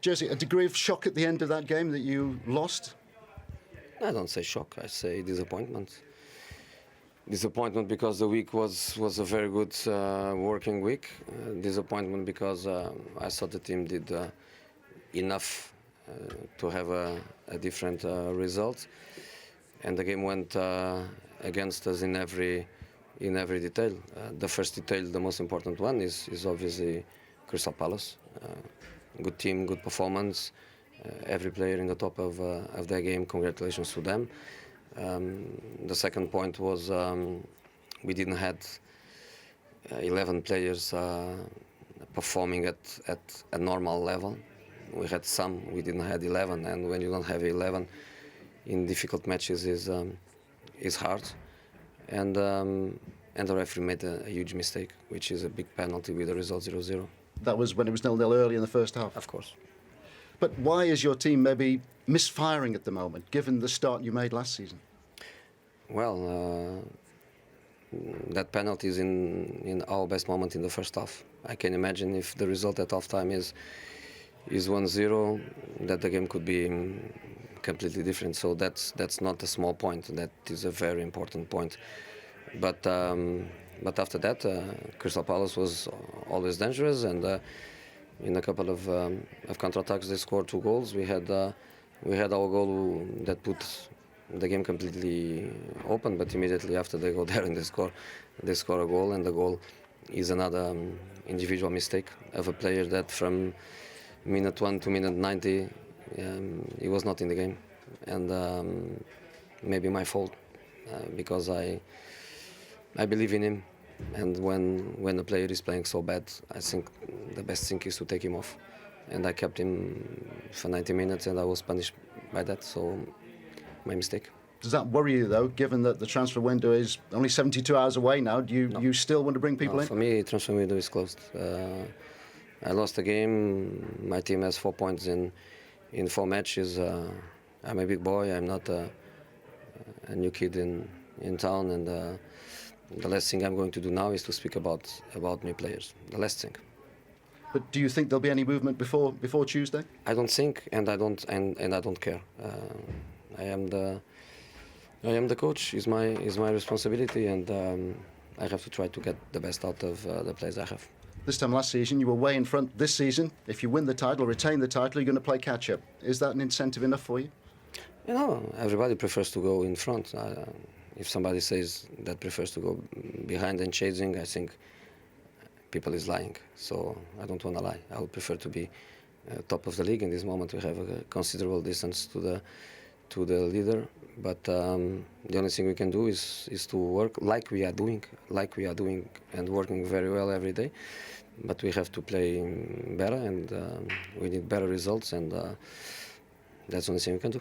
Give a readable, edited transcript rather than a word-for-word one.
Jersey, a degree of shock at the end of that game that you lost? I don't say shock, I say disappointment. Disappointment because the week was a very good working week. Disappointment because I thought the team did enough to have a different result. And the game went against us in every detail. The first detail, the most important one, is obviously Kристалл Пэлэс. Good team, good performance. Every player in the top of their game, congratulations to them. The second point was we didn't have 11 players performing at a normal level. We had some, we didn't have 11, and when you don't have 11 in difficult matches is hard. And the referee made a huge mistake, which is a big penalty with the result 0-0. That was when it was 0-0 early in the first half? Of course. But why is your team maybe misfiring at the moment, given the start you made last season? Well, that penalty is in our best moment in the first half. I can imagine if the result at half-time is 1-0, that the game could be completely different. So that's not a small point. That is a very important point. But after that, Kристалл Пэлэс was always dangerous, and in a couple of counter-attacks, they scored 2 goals. We had our goal that put the game completely open, but immediately after they go there and they score a goal, and the goal is another individual mistake of a player that from minute 1 to minute 90, he was not in the game, and maybe my fault because I believe in him. And when a player is playing so bad, I think the best thing is to take him off. And I kept him for 90 minutes, and I was punished by that, so my mistake. Does that worry you, though, given that the transfer window is only 72 hours away now? Do you still want to bring people in? For me, transfer window is closed. I lost the game. My team has 4 points in 4 matches. I'm a big boy. I'm not a new kid in town, and the last thing I'm going to do now is to speak about my players. The last thing. But do you think there'll be any movement before Tuesday? I don't think, and I don't care. I am the coach. Is my responsibility, and I have to try to get the best out of the players I have. This time last season, you were way in front. This season, if you win the title, retain the title, you're going to play catch-up. Is that an incentive enough for you? You know, everybody prefers to go in front. If somebody says that prefers to go behind and chasing, I think people is lying. So I don't want to lie. I would prefer to be top of the league. In this moment, we have a considerable distance to the leader. But the only thing we can do is to work like we are doing, and working very well every day. But we have to play better, and we need better results, and that's the only thing we can do.